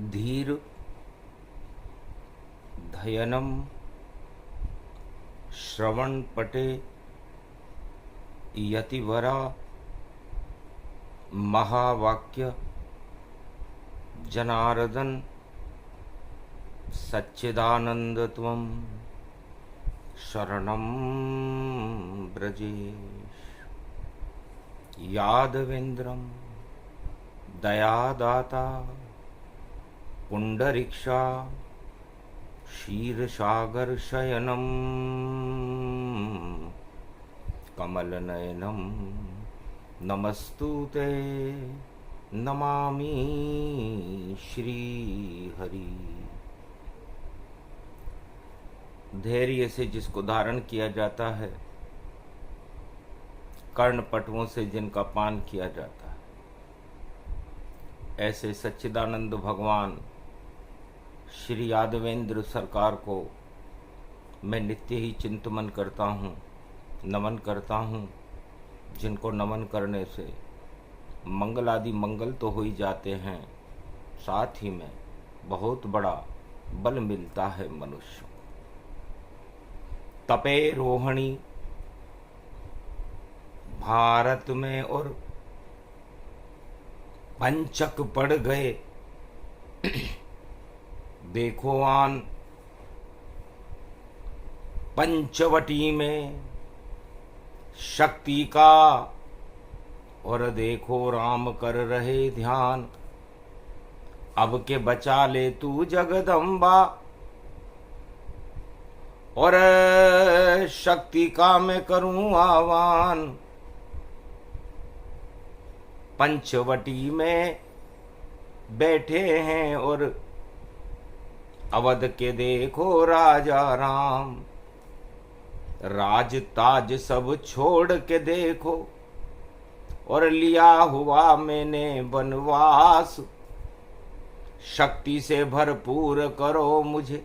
धीर धयनम श्रवण पटे यतिवरा महावाक्य जनार्दन सच्चिदानंद त्वं शरणं ब्रजेश। यादवेन्द्रं दयादाता पुंडरीक्षा क्षीरसागर शयनम कमलनयनम नमस्तुते नमामि श्रीहरि। धैर्य से जिसको धारण किया जाता है, कर्णपटुओं से जिनका पान किया जाता है, ऐसे सच्चिदानंद भगवान श्री यादवेंद्र सरकार को मैं नित्य ही चिंतन करता हूँ, नमन करता हूँ, जिनको नमन करने से मंगल आदि मंगल तो हो ही जाते हैं, साथ ही में बहुत बड़ा बल मिलता है मनुष्य को। तपे रोहिणी भारत में और पंचक पड़ गए, देखो आन पंचवटी में शक्ति का, और देखो राम कर रहे ध्यान। अब के बचा ले तू जगदम्बा, और शक्ति का मैं करूं आह्वान। पंचवटी में बैठे हैं और अवध के देखो राजा राम, राज ताज सब छोड़ के देखो, और लिया हुआ मैंने वनवास। शक्ति से भरपूर करो मुझे,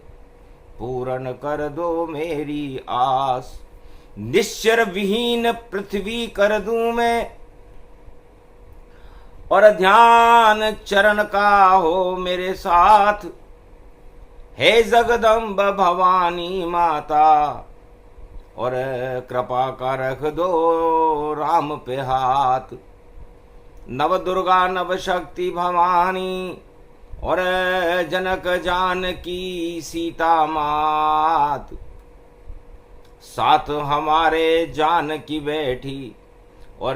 पूर्ण कर दो मेरी आस। निश्चर विहीन पृथ्वी कर दूं मैं, और ध्यान चरण का हो मेरे साथ। हे जगदम्ब भवानी माता, और कृपा का रख दो राम पे हाथ। नव दुर्गा नव शक्ति भवानी, और जनक जानकी सीता मात। साथ हमारे जानकी बैठी, और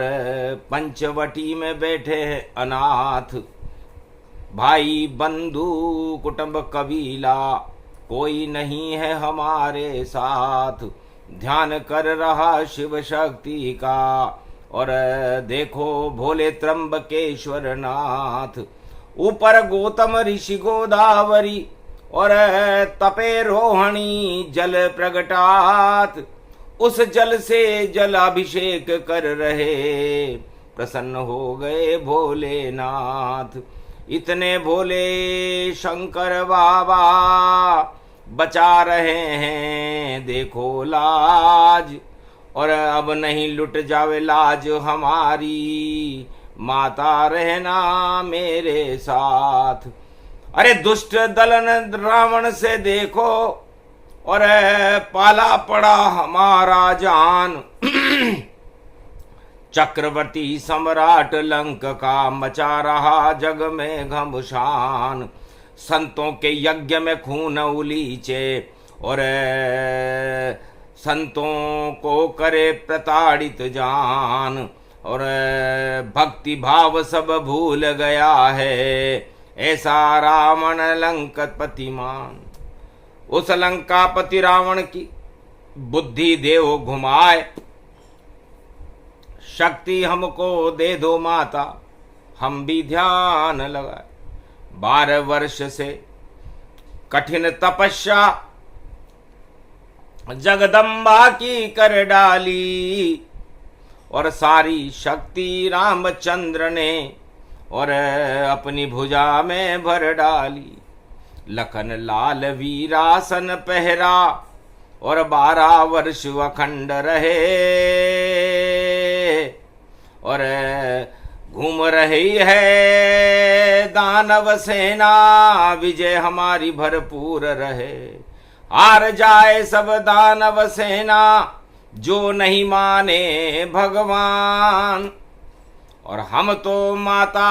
पंचवटी में बैठे अनाथ। भाई बंधु कुटुंब कबीला कोई नहीं है हमारे साथ। ध्यान कर रहा शिव शक्ति का, और देखो भोले त्र्यंबकेश्वर नाथ। ऊपर गौतम ऋषि गोदावरी, और तपे रोहिणी जल प्रगटात। उस जल से जल अभिषेक कर रहे, प्रसन्न हो गए भोलेनाथ। इतने भोले शंकर बाबा बचा रहे हैं देखो लाज, और अब नहीं लुट जावे लाज हमारी। माता रहना मेरे साथ। अरे दुष्ट दलन रावण से देखो, और पाला पड़ा हमारा जान। चक्रवर्ती सम्राट लंक का मचा रहा जग में घमसान। संतों के यज्ञ में खून उलीचे, और संतों को करे प्रताड़ित जान। और भक्ति भाव सब भूल गया है, ऐसा रावण लंकापतिमान। उस लंकापति रावण की बुद्धि देव घुमाए। शक्ति हमको दे दो माता, हम भी ध्यान लगाए। 12 वर्ष से कठिन तपस्या जगदम्बा की कर डाली, और सारी शक्ति रामचंद्र ने और अपनी भुजा में भर डाली। लखन लाल वीरासन पहरा, और 12 वर्ष अखंड रहे। और घूम रही है दानव सेना, विजय हमारी भरपूर रहे। हार जाए सब दानव सेना, जो नहीं माने भगवान। और हम तो माता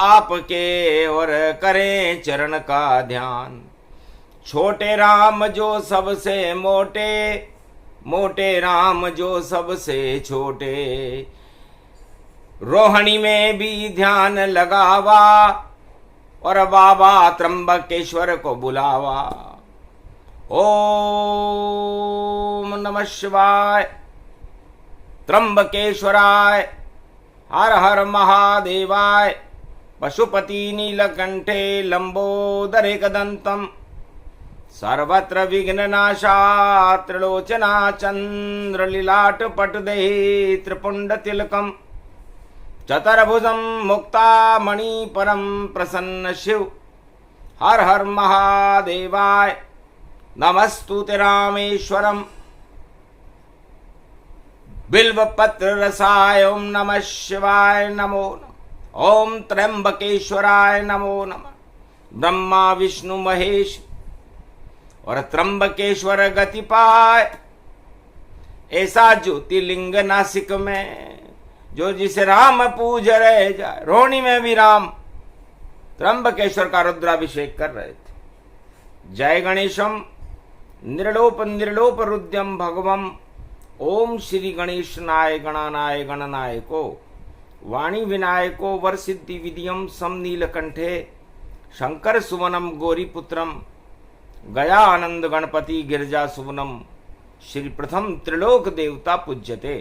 आपके और करें चरण का ध्यान। छोटे राम जो सबसे मोटे, मोटे राम जो सबसे छोटे। रोहिणी में भी ध्यान लगावा, और बाबा त्र्यंबकेश्वर को बुलावा। ओम नमः शिवाय, त्र्यंबकेश्वराय, हर हर महादेवाय। पशुपति नीलकंठे लंबोदरे कदंतम, सर्वत्र विघ्ननाशा त्रिलोचना चंद्र लीलाट पटुदे त्रिपुंड तिलकम। चतुर्भुजं मुक्ता मणि परम प्रसन्न शिव। हर हर महादेवाय, नमस्तुते रामेश्वरम। बिल्व पत्र रसाय ओम नमः शिवाय नमो नमः। ओम त्र्यंबकेश्वराय नमो नमः। ब्रह्मा विष्णु महेश और त्र्यंबकेश्वर गति पाए। ऐसा ज्योतिर्लिंग नासिक में, जो जिसे राम पूज रहे जाए। रोहिणी में भी राम त्र्यंबकेश्वर का रुद्राभिषेक कर रहे थे। जय गणेशम निर्लोप निर्लोप रुद्यम भगवम। ओम श्री गणेशनाय गणानाय गणनायको, वाणी विनायको वर सिद्धि विधियम सम नीलकंठे। शंकर सुवनम गौरीपुत्रम, गया आनंद गणपति गिरिजा सुवनम। श्री प्रथम त्रिलोक देवता पूज्यते।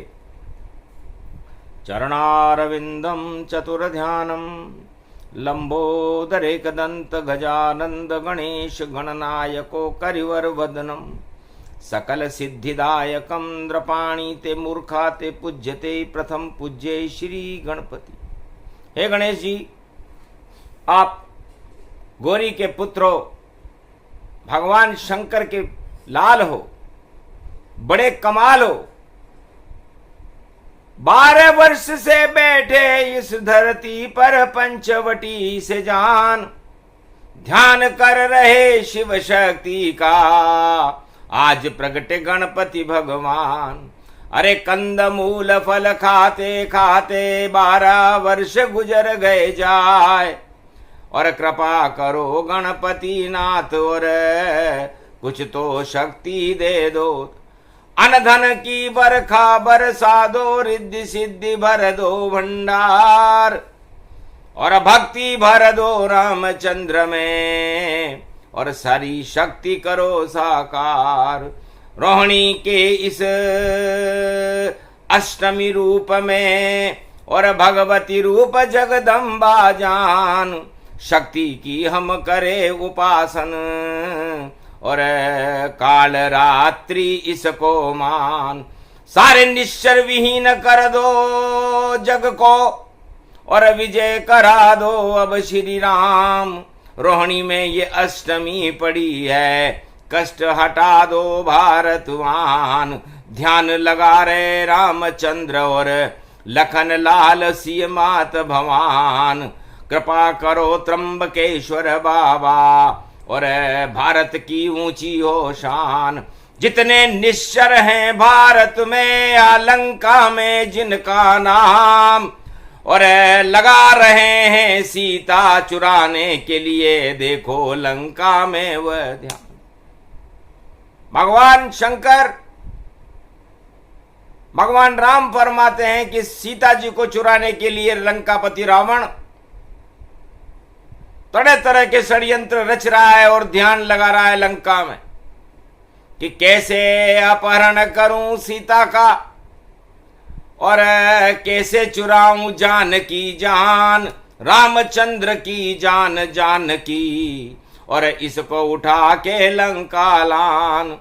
चरणारविंदम चतुर ध्यानम, लंबोदरे कदंत गजानंद गणेश गणनायको करिवर वदनम। सकल सिद्धिदायकम द्रपाणी ते मूर्खा ते पूज्यते। प्रथम पूज्य श्री गणपति। हे गणेश जी, आप गौरी के पुत्र हो, भगवान शंकर के लाल हो, बड़े कमाल हो। 12 वर्ष से बैठे इस धरती पर पंचवटी से जान, ध्यान कर रहे शिव शक्ति का, आज प्रगटे गणपति भगवान। अरे कंद मूल फल खाते खाते 12 वर्ष गुजर गए जाए, और कृपा करो गणपति नाथ, और कुछ तो शक्ति दे दो। अनधन की बरखा बरसा दो, रिद्धि सिद्धि भर दो भंडार, और भक्ति भर दो रामचंद्र में, और सारी शक्ति करो साकार। रोहिणी के इस अष्टमी रूप में, और भगवती रूप जगदम्बा जान, शक्ति की हम करे उपासन, और काल रात्रि इसको मान। सारे निश्चर विहीन कर दो जग को, और विजय करा दो अब श्री राम। रोहिणी में ये अष्टमी पड़ी है, कष्ट हटा दो भारतवान। ध्यान लगा रहे रामचंद्र, और लखन लाल सिय मात भवान। कृपा करो त्र्यंबकेश्वर बाबा, और भारत की ऊंची हो शान। जितने निश्चर हैं भारत में, या लंका में जिनका नाम, और लगा रहे हैं सीता चुराने के लिए, देखो लंका में वह ध्यान। भगवान शंकर, भगवान राम फरमाते हैं कि सीता जी को चुराने के लिए लंकापति रावण तरह तरह के षड्यंत्र रच रहा है, और ध्यान लगा रहा है लंका में कि कैसे अपहरण करूं सीता का, और कैसे चुराऊं जान की जान, रामचंद्र की जान जान की, और इसको उठा के लंका लान।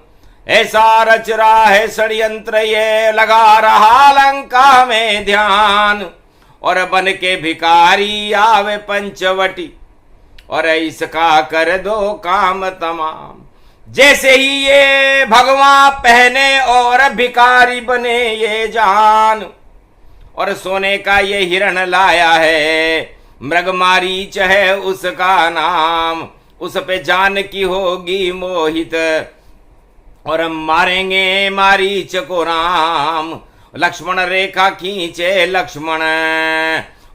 ऐसा रच रहा है षड्यंत्र, ये लगा रहा लंका में ध्यान, और बन के भिखारी आवे पंचवटी, और इसका कर दो काम तमाम। जैसे ही ये भगवान पहने और भिखारी बने ये जान, और सोने का ये हिरण लाया है, मृग मारीच है उसका नाम, उस पे जानकी होगी मोहित, और मारेंगे मारीच को राम। लक्ष्मण रेखा खींचे लक्ष्मण,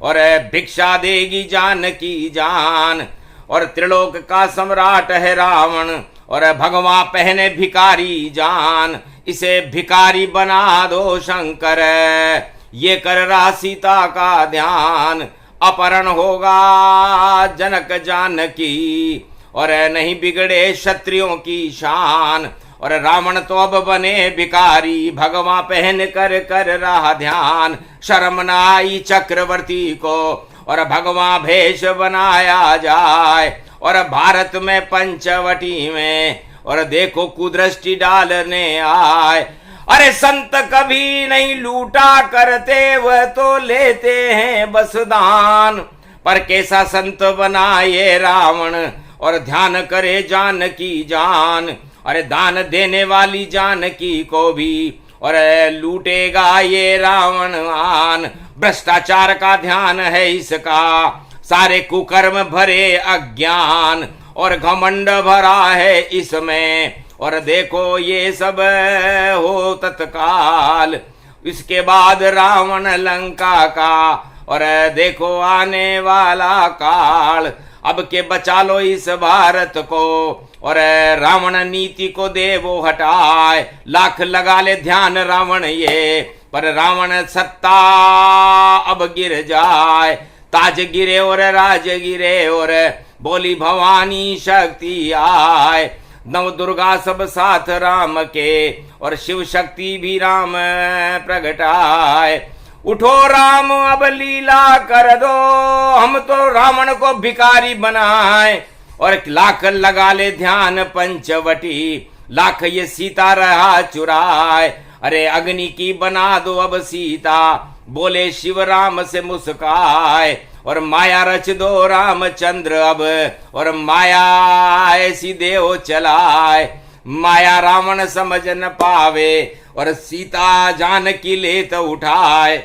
और भिक्षा देगी जानकी जान, और त्रिलोक का सम्राट है रावण, और भगवान पहने भिखारी जान। इसे भिखारी बना दो शंकर, ये कर रहा सीता का ध्यान। अपहरण होगा जनक जानकी, और नहीं बिगड़े क्षत्रियों की शान। और रावण तो अब बने भिखारी, भगवान पहन कर रहा ध्यान। शर्म न आई चक्रवर्ती को, और भगवान भेष बनाया जाए, और भारत में पंचवटी में, और देखो कुदृष्टि डालने आए। अरे संत कभी नहीं लूटा करते, वह तो लेते हैं बस दान। पर कैसा संत बना ये रावण, और ध्यान करे जानकी जान। अरे दान देने वाली जानकी को भी, और लूटेगा ये रावण आन। भ्रष्टाचार का ध्यान है इसका, सारे कुकर्म भरे अज्ञान, और घमंड भरा है इसमें। और देखो ये सब हो तत्काल, इसके बाद रावण लंका का, और देखो आने वाला काल। अब के बचा लो इस भारत को, और रावण नीति को दे वो हटाए। लाख लगा ले ध्यान रावण ये, पर रावण सत्ता अब गिर जाए। ताज गिरे और राज गिरे, और बोली भवानी शक्ति आए। नव दुर्गा सब साथ राम के, और शिव शक्ति भी राम प्रगटाए। उठो राम अब लीला कर दो, हम तो रावण को भिखारी बनाए। और लाख लगा ले ध्यान पंचवटी, लाख ये सीता रहा चुराए। अरे अग्नि की बना दो अब सीता, बोले शिव राम से मुस्काए। और माया रच दो रामचंद्र अब, और माया ऐसी देव चलाए। माया रावण समझ न पावे, और सीता जानकी लेत उठाए।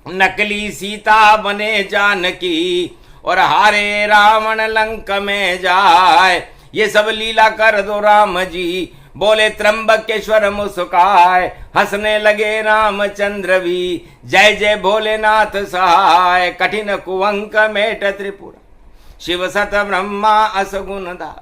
नकली सीता बने जानकी, और हारे रावण लंक में जाए। ये सब लीला कर दो राम जी, बोले त्र्यंबकेश्वर मुस्काए। हंसने लगे रामचंद्र भी, जय जय भोलेनाथ सहाय। कठिन कुवंक मेट त्रिपुरा, शिव सत ब्रह्मा असगुण धार।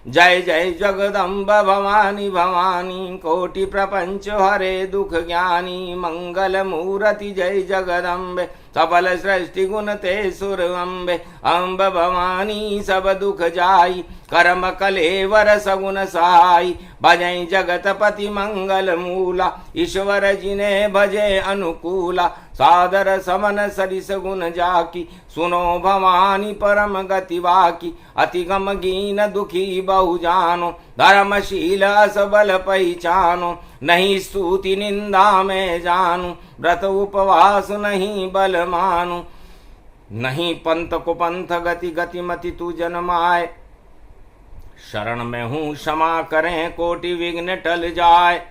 जय जय जगदम्ब भवानी भवानी, कोटि प्रपंच हरे दुख ज्ञानी। मंगल मूर्ति जय जगदम्बे, सबल सृष्टि गुण ते सुर अम्बे। अम्ब भवानी सब दुख जाई, कर्म कलेवर सगुन सहाई। भजई जगतपति मंगल मूला, ईश्वर जिने भजे अनुकूला। सादर समन सरिस गुण जाकी, सुनो भवानी परम गति वाकी। अति गम गीन दुखी बहु जानो, धर्मशील असबल पहचानो। नहीं स्तुति निंदा में जानू, व्रत उपवास नहीं बल मानू। नहीं पंथ को पंथ गति गति मति तू जन्माए। शरण में हूँ क्षमा करें कोटि विघ्न टल जाए।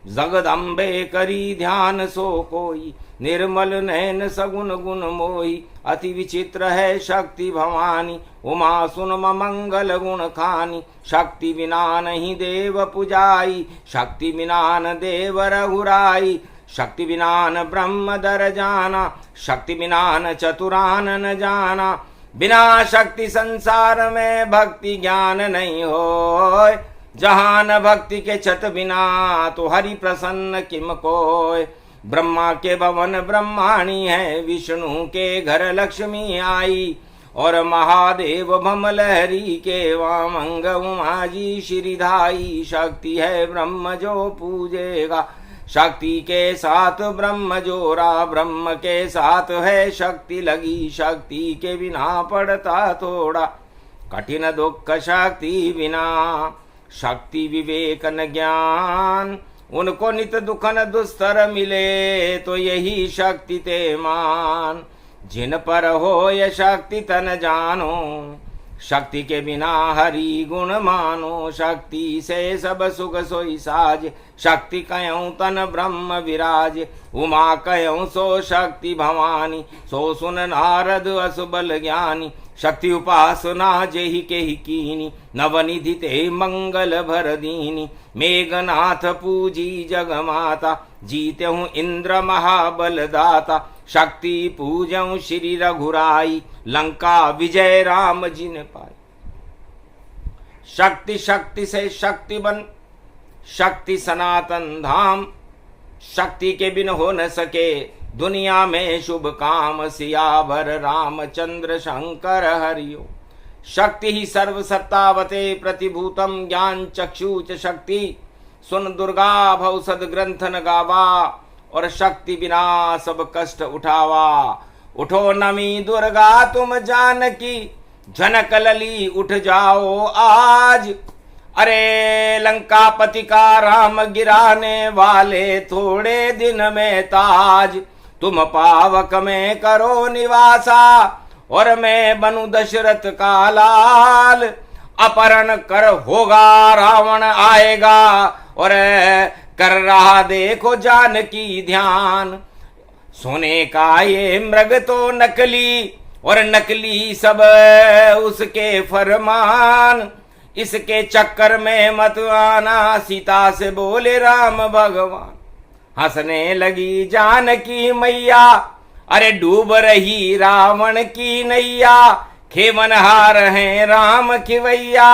जगदम्बे करी ध्यान सो कोई, निर्मल नैन सगुन गुण मोही। अति विचित्र है शक्ति भवानी, उमा सुन मंगल गुण खानी। शक्ति बिना नहीं देव पुजाई, शक्ति बिना न देव रघुराई। शक्ति बिना न ब्रह्म दर जाना, शक्ति बिना न चतुरान न जाना। बिना शक्ति संसार में भक्ति ज्ञान नहीं होय। जहान भक्ति के छत बिना, तो हरि प्रसन्न किम कोय। ब्रह्मा के भवन ब्रह्माणी है, विष्णु के घर लक्ष्मी आई। और महादेव भमलहरी के वामंग उमा जी श्रीधाई। शक्ति है ब्रह्म जो पूजेगा, शक्ति के साथ ब्रह्म जोड़ा। ब्रह्म के साथ है शक्ति लगी, शक्ति के बिना पड़ता थोड़ा। कठिन दुख शक्ति बिना, शक्ति विवेक न ज्ञान। उनको नित दुख न दुस्तर मिले, तो यही शक्ति ते मान। जिन पर हो ये शक्ति तन जानो, शक्ति के बिना हरि गुण मानो, शक्ति से सब सुख सोई साज। शक्ति कयऊँ तन ब्रह्म विराज, उमा कयऊँ सो शक्ति भवानी। सो सुन नारद असुबल ज्ञानी, शक्ति उपासना जेहि केहि कीनी। नवनिधि ते मंगल भर दीनी, मेघनाथ पूजी जग माता। जीत्यहूँ इंद्र महाबल दाता, शक्ति पूजऊँ श्री रघुराई। लंका विजय राम जी ने पाई। शक्ति शक्ति से शक्ति बन, शक्ति सनातन धाम। शक्ति के बिन हो न सके दुनिया में शुभ काम। सियावर रामचंद्र शंकर हरिओ। शक्ति ही सर्व सत्तावते प्रतिभूतम ज्ञान चक्षुच शक्ति। सुन दुर्गा भवसद ग्रंथन गावा, और शक्ति बिना सब कष्ट उठावा। उठो नमी दुर्गा तुम जानकी, झनक लली उठ जाओ आज। अरे लंकापति का राम गिराने वाले, थोड़े दिन में ताज। तुम पावक में करो निवासा, और मैं बनूं दशरथ का लाल। अपहरण कर होगा रावण आएगा, और कर रहा देखो जानकी ध्यान। सोने का ये मृग तो नकली, और नकली सब उसके फरमान। इसके चक्कर में मत आना, सीता से बोले राम भगवान। हंसने लगी जानकी मैया, अरे डूब रही रावण की नैया। खेवनहार हैं राम खिवैया,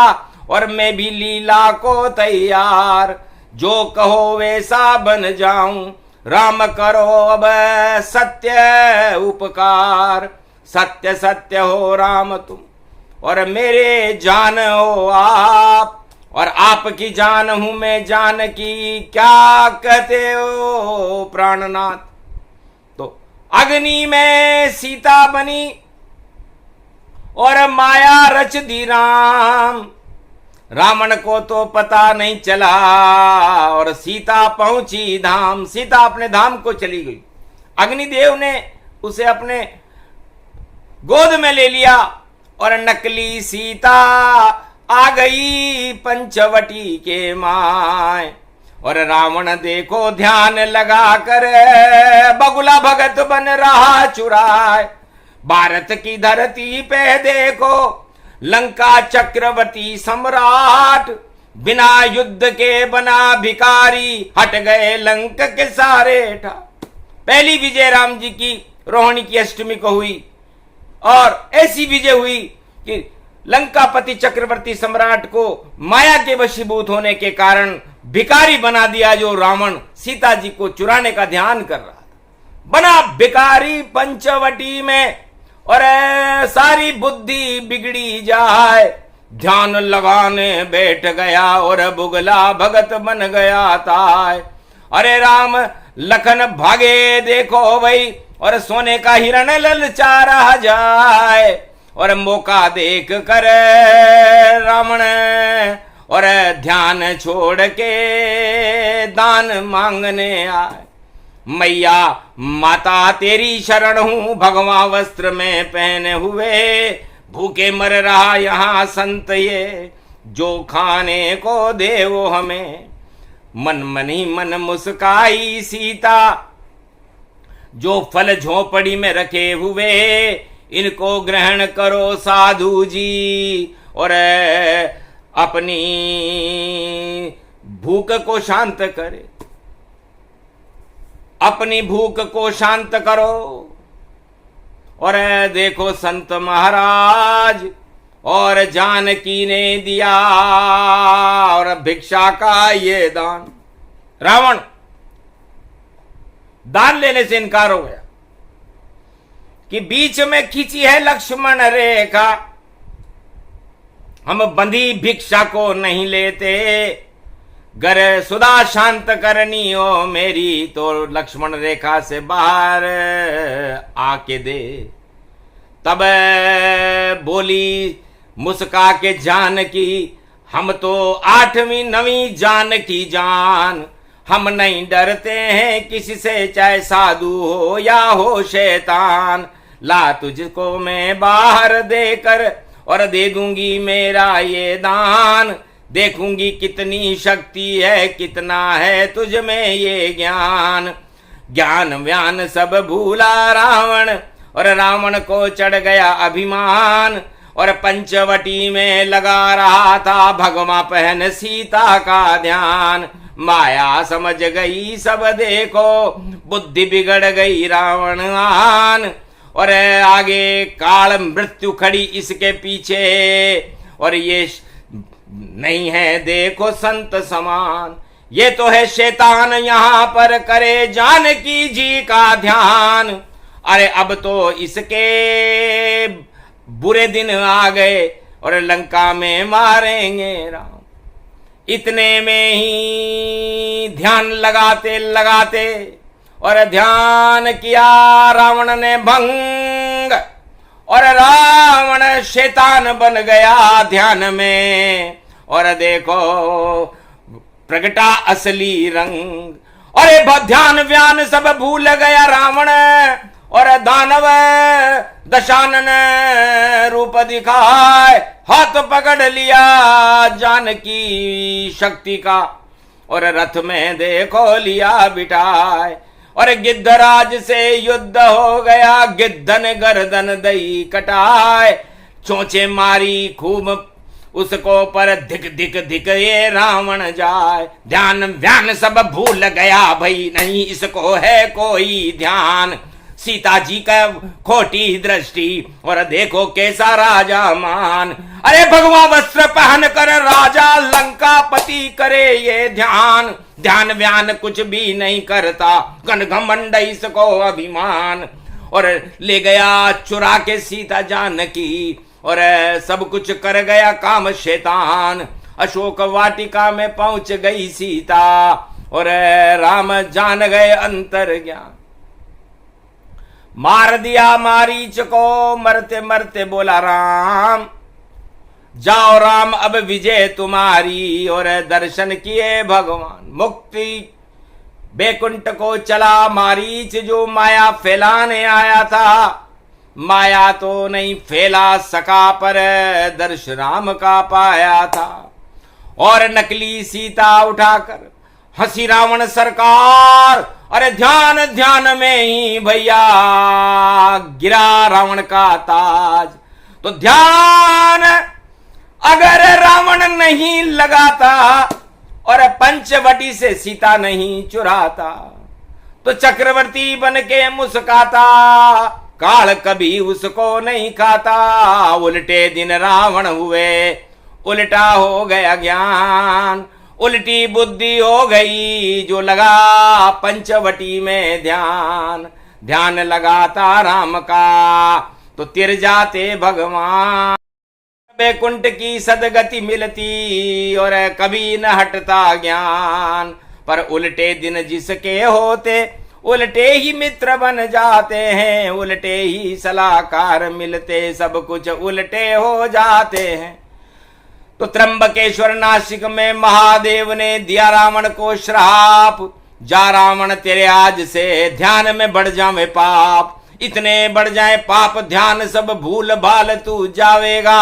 और मैं भी लीला को तैयार। जो कहो वैसा बन जाऊं, राम करो अब सत्य उपकार। सत्य सत्य हो राम तुम, और मेरे जान हो आप। और आपकी जान हूं मैं जानकी, क्या कहते हो प्राणनाथ। तो अग्नि में सीता बनी, और माया रच दी राम। रावण को तो पता नहीं चला, और सीता पहुंची धाम। सीता अपने धाम को चली गई। अग्निदेव ने उसे अपने गोद में ले लिया, और नकली सीता आ गई पंचवटी के माय। और रावण देखो ध्यान लगा कर, बगुला भगत बन रहा चुराए। भारत की धरती पे देखो लंका चक्रवर्ती सम्राट। बिना युद्ध के बना भिखारी, हट गए लंक के सारे ठाट। पहली विजय राम जी की रोहिणी की अष्टमी को हुई, और ऐसी विजय हुई कि लंकापति चक्रवर्ती सम्राट को माया के वशीभूत होने के कारण भिखारी बना दिया। जो रावण सीता जी को चुराने का ध्यान कर रहा था, बना भिखारी पंचवटी में। और सारी बुद्धि बिगड़ी जाए, ध्यान लगाने बैठ गया, और बुगला भगत बन गया ताय। अरे राम लखन भागे देखो भाई, और सोने का हिरण ललचा रहा जाए। और मौका देख कर रावण, और ध्यान छोड़ के दान मांगने आए। मैया माता तेरी शरण हूं, भगवा वस्त्र में पहने हुए। भूखे मर रहा यहाँ संत ये, जो खाने को दे वो हमें। मन मनी मन मुस्काई सीता, जो फल झोपड़ी में रखे हुए। इनको ग्रहण करो साधु जी, और अपनी भूख को शांत करे। अपनी भूख को शांत करो। और देखो संत महाराज, और जानकी ने दिया और भिक्षा का ये दान। रावण दान लेने से इनकार हो गया कि बीच में खींची है लक्ष्मण रेखा, हम बंधी भिक्षा को नहीं लेते। गर सुधा शांत करनी हो मेरी, तो लक्ष्मण रेखा से बाहर आके दे। तब बोली मुस्का के जानकी, हम तो 8वीं 9वीं जानकी जान। हम नहीं डरते हैं किसी से, चाहे साधु हो या हो शैतान। ला तुझको मैं बाहर देकर, और दे दूंगी मेरा ये दान। देखूंगी कितनी शक्ति है, कितना है तुझ में ये ज्ञान। ज्ञान व्यान सब भूला रावण, और रावण को चढ़ गया अभिमान। और पंचवटी में लगा रहा था भगवा पहन सीता का ध्यान। माया समझ गई सब देखो, बुद्धि बिगड़ गई रावणान। और आगे काल मृत्यु खड़ी इसके पीछे, और ये नहीं है देखो संत समान। ये तो है शैतान यहाँ पर करे जानकी जी का ध्यान। अरे अब तो इसके बुरे दिन आ गए, और लंका में मारेंगे राम। इतने में ही ध्यान लगाते लगाते, और ध्यान किया रावण ने भंग, और रावण शैतान बन गया ध्यान में। और देखो प्रगटा असली रंग, अरे ध्यान व्यान सब भूल गया रावण। और दानव दशानन रूप दिखाए, हाथ पकड़ लिया जानकी शक्ति का। और रथ में देखो लिया बिठाए, और गिद्धराज से युद्ध हो गया, गिद्ध ने गर्दन दई कटाए। चोंचे मारी खूब उसको, पर धिक धिक धिक ये रावण जाए। ध्यान व्यान सब भूल गया भाई, नहीं इसको है कोई ध्यान। सीता जी का खोटी दृष्टि, और देखो कैसा राजा मान। अरे भगवा वस्त्र पहन कर राजा लंका पति करे ये ध्यान। ध्यान व्यान कुछ भी नहीं करता, घन घमंड इसको अभिमान। और ले गया चुरा के सीता जानकी, और सब कुछ कर गया काम शैतान। अशोक वाटिका में पहुंच गई सीता, और राम जान गए अंतर ज्ञान। मार दिया मारीच को, मरते मरते बोला राम, जाओ राम अब विजय तुम्हारी। और दर्शन किए भगवान, मुक्ति बैकुंठ को चला मारीच, जो माया फैलाने आया था। माया तो नहीं फैला सका, पर दर्श राम का पाया था। और नकली सीता उठाकर हंसी रावण सरकार, अरे ध्यान ध्यान में ही भैया गिरा रावण का ताज। तो ध्यान अगर रावण नहीं लगाता, और पंचवटी से सीता नहीं चुराता, तो चक्रवर्ती बन के मुस्काता, काल कभी उसको नहीं खाता। उल्टे दिन रावण हुए, उल्टा हो गया ज्ञान। उल्टी बुद्धि हो गई जो लगा पंचवटी में ध्यान। ध्यान लगाता राम का तो तिर जाते भगवान। बैकुंठ की सदगति मिलती, और कभी न हटता ज्ञान। पर उल्टे दिन जिसके होते, उल्टे ही मित्र बन जाते हैं। उल्टे ही सलाहकार मिलते, सब कुछ उल्टे हो जाते हैं। तो त्र्यंबकेश्वर नासिक में महादेव ने दिया रावण को श्राप, जा रावण तेरे आज से ध्यान में बढ़ जावे पाप। इतने बढ़ जाए पाप ध्यान सब भूल भाल तू जावेगा।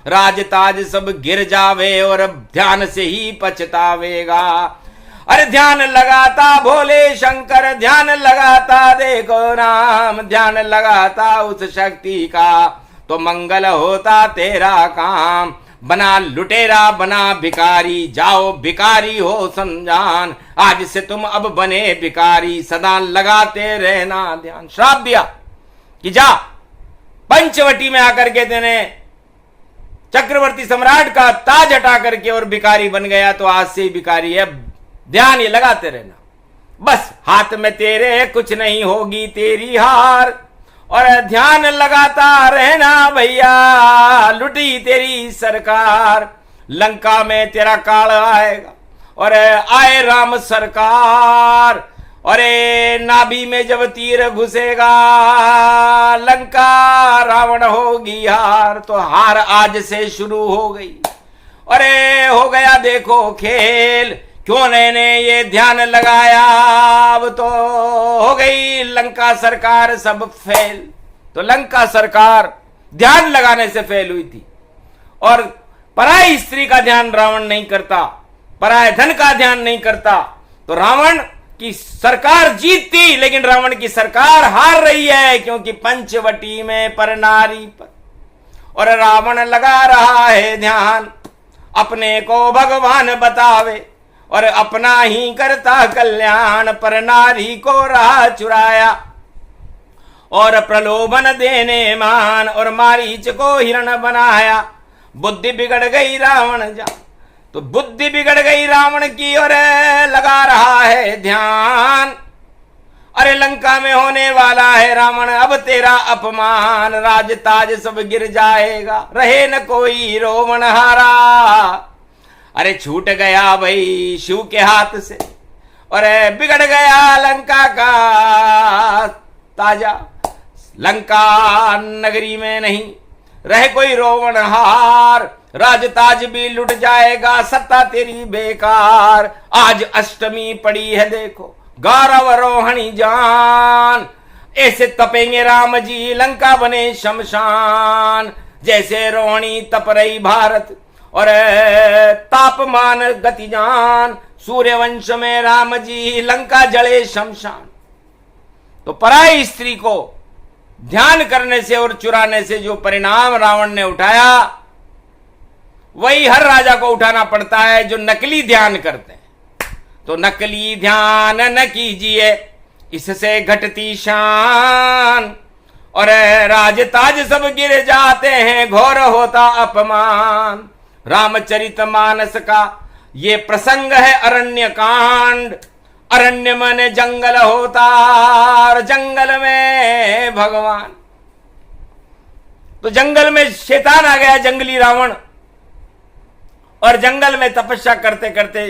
राज ताज सब गिर जावे और ध्यान से ही पछतावेगा। अरे ध्यान लगाता भोले शंकर, ध्यान लगाता देखो राम, ध्यान लगाता उस शक्ति का, तो मंगल होता तेरा काम। बना लुटेरा बना भिखारी, जाओ भिखारी हो समझान। आज से तुम अब बने भिखारी, सदा लगाते रहना ध्यान। श्राप दिया कि जा पंचवटी में आकर के तेने चक्रवर्ती सम्राट का ताज हटा करके और भिखारी बन गया, तो आज से ही भिखारी है। ध्यान ये लगाते रहना, बस हाथ में तेरे कुछ नहीं होगी तेरी हार। और ध्यान लगाता रहना भैया, लुटी तेरी सरकार। लंका में तेरा काल आएगा और आए राम सरकार। अरे नाभि में जब तीर घुसेगा, लंका रावण होगी हार। तो हार आज से शुरू हो गई। अरे हो गया देखो खेल, क्यों ने ये ध्यान लगाया, अब तो हो गई लंका सरकार सब फेल। तो लंका सरकार ध्यान लगाने से फेल हुई थी। और पराई स्त्री का ध्यान रावण नहीं करता, पराय धन का ध्यान नहीं करता, तो रावण की सरकार जीतती, लेकिन रावण की सरकार हार रही है, क्योंकि पंचवटी में पर नारी पर, और रावण लगा रहा है ध्यान, अपने को भगवान बतावे और अपना ही करता कल्याण, पर नारी को राह चुराया और प्रलोभन देने मान, और मारीच को हिरण बनाया, बुद्धि बिगड़ गई रावण जा। तो बुद्धि बिगड़ गई रावण की और लगा रहा है ध्यान, अरे लंका में होने वाला है रावण अब तेरा अपमान, राज ताज सब गिर जाएगा, रहे न कोई रोवण हारा। अरे छूट गया भाई शिव के हाथ से और बिगड़ गया लंका का ताजा, लंका नगरी में नहीं रहे कोई रोवण हार, राजताज भी लुट जाएगा, सत्ता तेरी बेकार। आज अष्टमी पड़ी है देखो गौरव रोहिणी जान, ऐसे तपेंगे राम जी लंका बने शमशान, जैसे रोहिणी तप रही भारत और तापमान गति जान, सूर्यवंश में राम जी लंका जले शमशान। तो पराई स्त्री को ध्यान करने से और चुराने से जो परिणाम रावण ने उठाया, वही हर राजा को उठाना पड़ता है जो नकली ध्यान करते हैं। तो नकली ध्यान न कीजिए, इससे घटती शान, और राजताज सब गिर जाते हैं, घोर होता अपमान। रामचरितमानस का ये प्रसंग है अरण्य कांड, अरण्य में जंगल होता और जंगल में भगवान। तो जंगल में शैतान आ गया, जंगली रावण, और जंगल में तपस्या करते करते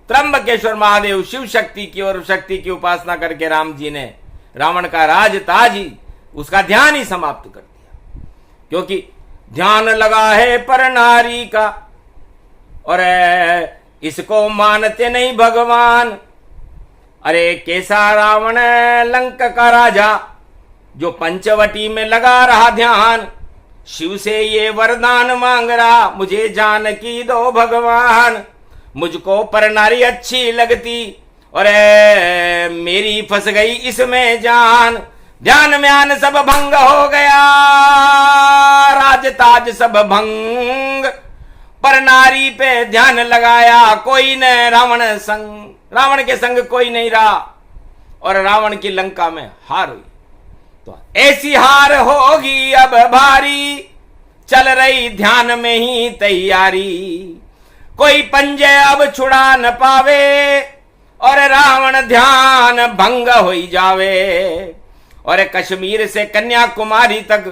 त्र्यंबकेश्वर महादेव शिव शक्ति की और शक्ति की उपासना करके राम जी ने रावण का राज ताज ही, उसका ध्यान ही समाप्त कर दिया, क्योंकि ध्यान लगा है पर नारी का और इसको मानते नहीं भगवान। अरे कैसा रावण लंका का राजा जो पंचवटी में लगा रहा ध्यान, शिव से ये वरदान मांग रहा, मुझे जानकी दो भगवान। मुझको पर नारी अच्छी लगती और मेरी फंस गई इसमें जान, ध्यान म्यान सब भंग हो गया, राज ताज सब भंग, पर नारी पे ध्यान लगाया कोई न रावण संग, रावण के संग कोई नहीं रहा और रावण की लंका में हार हुई। तो ऐसी हार होगी अब भारी, चल रही ध्यान में ही तैयारी, कोई पंजे अब छुड़ा न पावे और रावण ध्यान भंग हो जावे। और कश्मीर से कन्याकुमारी तक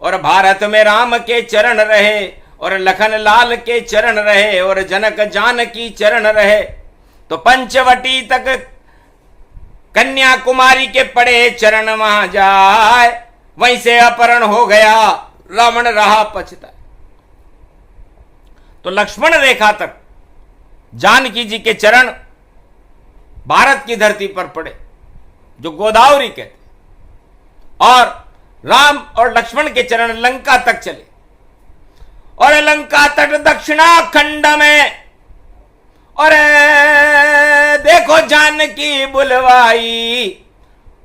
और भारत में राम के चरण रहे और लखन लाल के चरण रहे और जनक जानकी चरण रहे। तो पंचवटी तक कन्याकुमारी के पड़े चरण वहां जाए, वहीं से अपहरण हो गया, रावण रहा पछता। तो लक्ष्मण रेखा तक जानकी जी के चरण भारत की धरती पर पड़े, जो गोदावरी कहते, और राम और लक्ष्मण के चरण लंका तक चले, और लंका तट दक्षिणाखंड में, और देखो जानकी बुलवाई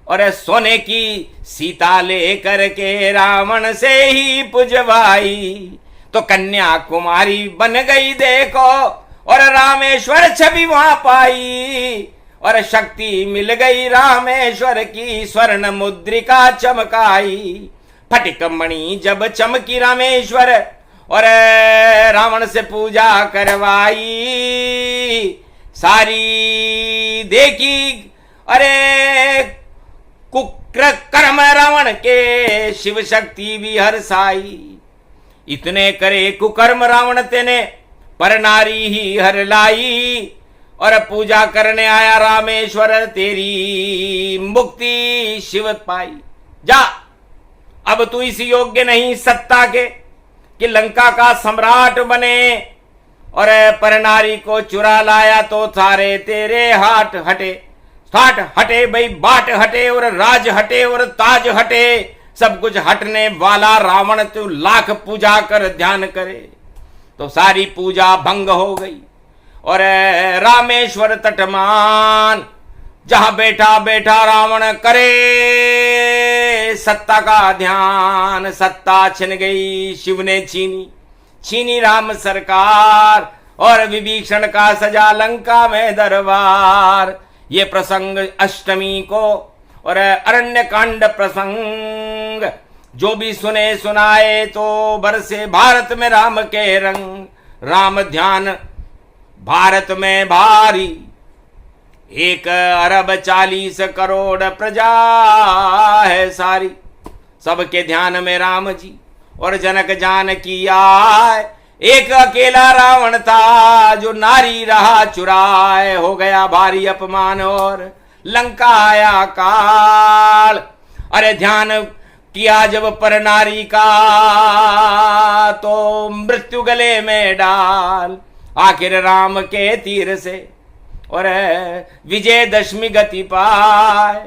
और सोने की सीता लेकर के रावण से ही पुजवाई। तो कन्याकुमारी बन गई देखो और रामेश्वर छवि वहां पाई, और शक्ति मिल गई रामेश्वर की, स्वर्ण मुद्रिका चमकाई। फटिक मणि जब चमकी रामेश्वर और रावण से पूजा करवाई, सारी देखी अरे कुक्र कर्म रावण के, शिव शक्ति भी हर्षाई। इतने करे कुकर्म रावण तेने, पर नारी ही हर लाई, और पूजा करने आया रामेश्वर तेरी, मुक्ति शिव पाई। जा अब तू इस योग्य नहीं सत्ता के कि लंका का सम्राट बने, और पर नारी को चुरा लाया तो सारे तेरे हाथ हटे, ठाट हटे भाई, बाट हटे और राज हटे और ताज हटे, सब कुछ हटने वाला रावण तू लाख पूजा कर ध्यान करे। तो सारी पूजा भंग हो गई। और रामेश्वर तटमान जहां बैठा बैठा रावण करे सत्ता का ध्यान, सत्ता छिन गई, शिव ने छीनी राम सरकार, और विभीषण का सजा लंका में दरबार। ये प्रसंग अष्टमी को और अरण्य कांड प्रसंग जो भी सुने सुनाए तो बरसे भारत में राम के रंग। राम ध्यान भारत में भारी, 1 अरब 40 करोड़ प्रजा है सारी। सबके ध्यान में राम जी और जनक जानकी आए। एक अकेला रावण था जो नारी रहा चुराए। हो गया भारी अपमान और लंका आया काल। अरे ध्यान किया जब पर नारी का तो मृत्यु गले में डाल। आखिर राम के तीर से और विजयदशमी गति पाए।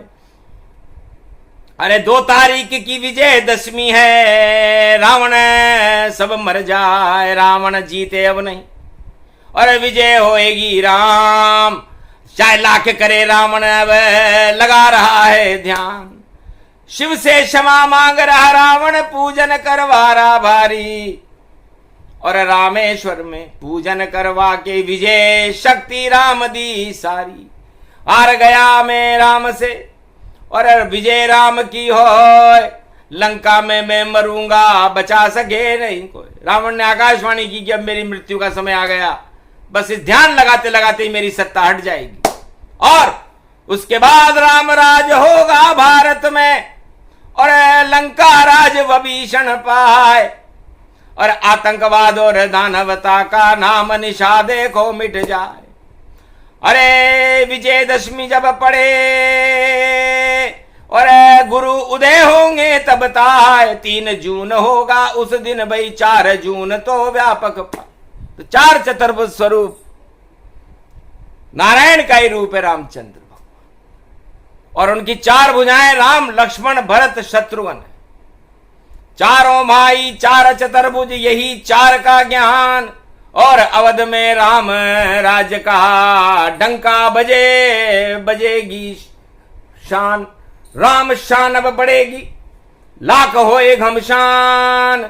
अरे 2 तारीख की विजयदशमी है, रावण सब मर जाए, रावण जीते अब नहीं और विजय होएगी राम। चाहे लाख करे रावण अब लगा रहा है ध्यान। शिव से क्षमा मांग रहा रावण, पूजन करवा रहा भारी। और रामेश्वर में पूजन करवा के विजय शक्ति राम दी सारी। हार गया मैं राम से और विजय राम की हो, लंका में मैं मरूंगा, बचा सके नहीं कोई। रावण ने आकाशवाणी की कि अब मेरी मृत्यु का समय आ गया, बस इस ध्यान लगाते लगाते ही मेरी सत्ता हट जाएगी और उसके बाद राम राज होगा भारत में और लंका राज विभीषण पाए। और आतंकवाद और दानवता का नाम निशा देखो मिट जाए। अरे विजयदशमी जब पड़े और गुरु उदय होंगे तब ताय। 3 जून होगा उस दिन भाई, 4 जून तो व्यापक तो 4 चतुर्भुज स्वरूप नारायण का ही रूप है रामचंद्र भगवान। और उनकी 4 भुजाएं राम लक्ष्मण भरत शत्रुघ्न, चारों भाई 4 चतुर्भुज, यही 4 का ज्ञान। और अवध में राम राज का डंका बजेगी शान। राम शान अब बढ़ेगी, लाख होए घमशान।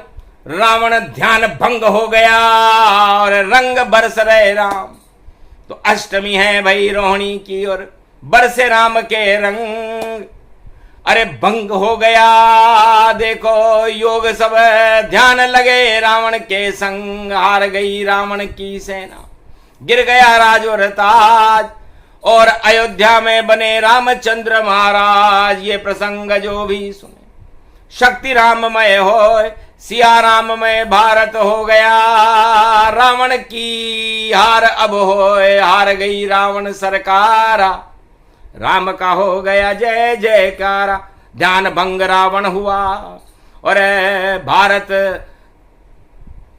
रावण ध्यान भंग हो गया और रंग बरस रहे राम। तो अष्टमी है भाई रोहिणी की और बरसे राम के रंग। अरे भंग हो गया देखो योग सब, ध्यान लगे रावण के संग। हार गई रावण की सेना, गिर गया राज और ताज, और अयोध्या में बने रामचंद्र महाराज। ये प्रसंग जो भी सुने शक्ति राममय हो, सिया राममय भारत हो गया। रावण की हार अब होए, हार गई रावण सरकारा। राम का हो गया जय जयकारा। ध्यान भंग रावण हुआ और भारत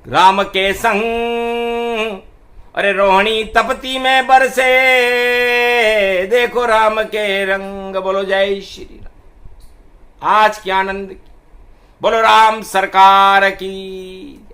राम के संग। अरे रोहिणी तपती में बरसे, देखो राम के रंग। बोलो जय श्री राम। आज के आनंद की बोलो राम सरकार की।